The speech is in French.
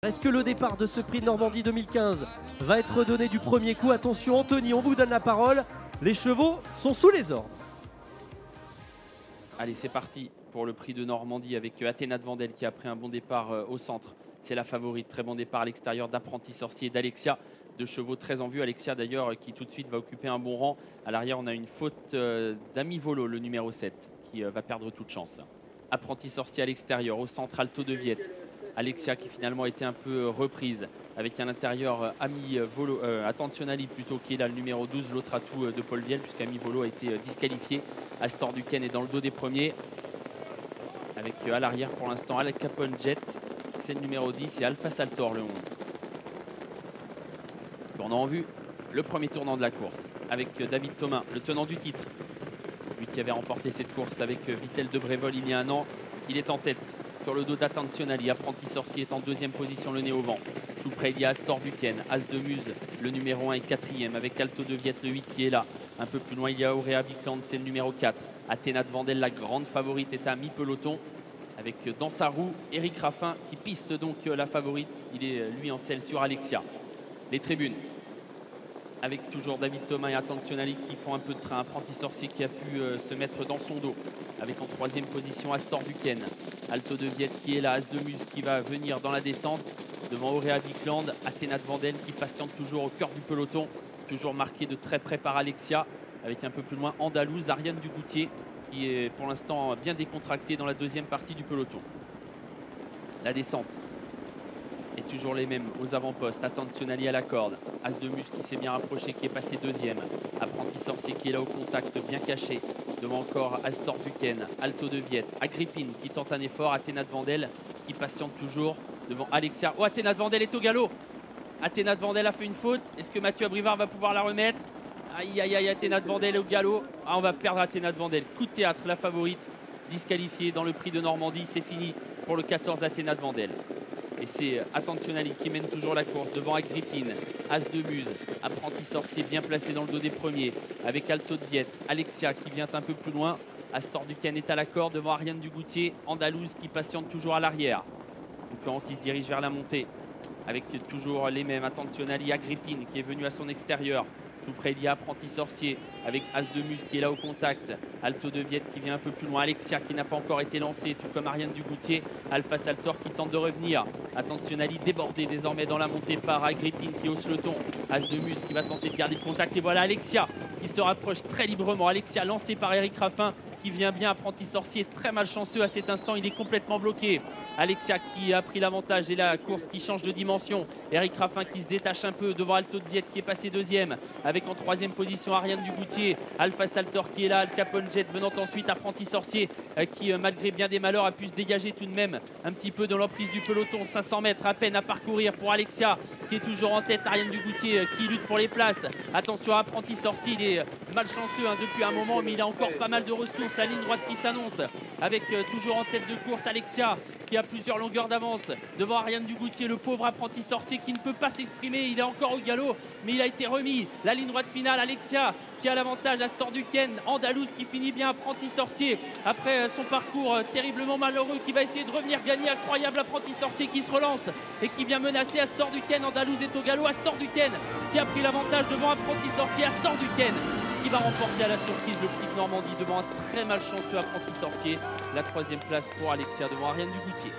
Est-ce que le départ de ce prix de Normandie 2015 va être donné du premier coup? Attention Anthony, on vous donne la parole. Les chevaux sont sous les ordres. Allez, c'est parti pour le prix de Normandie avec Athéna de Vendel qui a pris un bon départ au centre. C'est la favorite. Très bon départ à l'extérieur d'Apprenti Sorcier et d'Alexia. Deux chevaux très en vue. Alexia d'ailleurs qui tout de suite va occuper un bon rang. À l'arrière, on a une faute d'Ami Volo, le numéro 7, qui va perdre toute chance. Apprenti Sorcier à l'extérieur. Au centre, Alto de Viette. Alexia qui finalement a été un peu reprise avec à l'intérieur Ami Volo, Attentionnali plutôt, qui est là le numéro 12, l'autre atout de Paul Viel, puisqu'Ami Volo a été disqualifié. Astor Duquesne est dans le dos des premiers. Avec à l'arrière pour l'instant Al Capone Jet, c'est le numéro 10, et Alpha Saltor le 11. Tournant en vue, le premier tournant de la course avec David Thomas, le tenant du titre. Lui qui avait remporté cette course avec Vittel de Brévol il y a un an. Il est en tête sur le dos d'Attentionnali. Apprenti Sorcier est en deuxième position, le nez au vent. Tout près, il y a Astor Duquesne, As de Muse, le numéro 1 et quatrième, avec Alto de Viette, le 8 qui est là. Un peu plus loin, il y a Auréa Vicland, c'est le numéro 4. Athéna de Vendel, la grande favorite, est à mi-peloton. Avec dans sa roue, Eric Raffin qui piste donc la favorite. Il est lui en selle sur Alexia. Les tribunes, avec toujours David Thomas et Attentionnali qui font un peu de train. Apprenti Sorcier qui a pu se mettre dans son dos. Avec en troisième position Astor Duquesne. Alto de Viette qui est là, As de Muse qui va venir dans la descente. Devant Auréa Vicland, Athéna de Vendel qui patiente toujours au cœur du peloton. Toujours marqué de très près par Alexia. Avec un peu plus loin Andalouse, Ariane Dugoutier, qui est pour l'instant bien décontracté dans la deuxième partie du peloton. La descente est toujours les mêmes aux avant-postes. Attentionnali à la corde. As de Muse qui s'est bien rapproché, qui est passé deuxième. Apprenti Sorcier qui est là au contact, bien caché. Devant encore Astor Duquesne, Alto de Viette, Agrippine qui tente un effort. Athéna de Vendel qui patiente toujours devant Alexia. Oh, Athéna de Vendel est au galop. Athéna de Vendel a fait une faute. Est-ce que Mathieu Abrivard va pouvoir la remettre? Aïe, aïe, aïe, Athéna de Vendel au galop. Ah, on va perdre Athéna de Vendel. Coup de théâtre, la favorite, disqualifiée dans le prix de Normandie. C'est fini pour le 14 Athéna de Vendel. Et c'est Attentionnali qui mène toujours la course devant Agrippine, As de Muse, Apprenti Sorcier bien placé dans le dos des premiers. Avec Alto de Viette, Alexia qui vient un peu plus loin. Astor Duquesne est à la corde devant Ariane Dugoutier. Andalouse qui patiente toujours à l'arrière. Concurrent qui se dirige vers la montée. Avec toujours les mêmes, Attentionnali, Agrippine qui est venu à son extérieur. Tout près, il y a Apprenti Sorcier avec As de Muse qui est là au contact. Alto de Viette qui vient un peu plus loin. Alexia qui n'a pas encore été lancé, tout comme Ariane Dugoutier. Alpha Saltor qui tente de revenir. Attentionnali débordé désormais dans la montée par Agrippine qui hausse le ton. As de Muse qui va tenter de garder le contact. Et voilà Alexia qui se rapproche très librement. Alexia lancé par Eric Raffin qui vient bien. Apprenti Sorcier très malchanceux à cet instant. Il est complètement bloqué. Alexia qui a pris l'avantage et la course qui change de dimension. Eric Raffin qui se détache un peu devant Alto de Viette qui est passé deuxième. Avec en troisième position Ariane Dugoutier. Alpha Saltor qui est là. Al Capone Jet venant ensuite. Apprenti Sorcier qui malgré bien des malheurs a pu se dégager tout de même un petit peu dans l'emprise du peloton. 500 mètres à peine à parcourir pour Alexia qui est toujours en tête. Ariane Dugoutier qui lutte pour les places. Attention à Apprenti Sorcier, il est malchanceux depuis un moment, mais il a encore pas mal de ressources. La ligne droite qui s'annonce avec toujours en tête de course Alexia qui a plusieurs longueurs d'avance devant Ariane Dugoutier, le pauvre Apprenti Sorcier qui ne peut pas s'exprimer. Il est encore au galop, mais il a été remis. La ligne droite finale, Alexia qui a l'avantage, Astor Duquesne, Andalouse qui finit bien. Apprenti Sorcier après son parcours terriblement malheureux qui va essayer de revenir gagner. Incroyable Apprenti Sorcier qui se relance et qui vient menacer Astor Duquesne. Andalouse est au galop. Astor Duquesne qui a pris l'avantage devant Apprenti Sorcier. Astor Duquesne qui va remporter à la surprise le prix de Normandie devant un très malchanceux Apprenti Sorcier. La troisième place pour Alexia devant Ariane Dugoutier.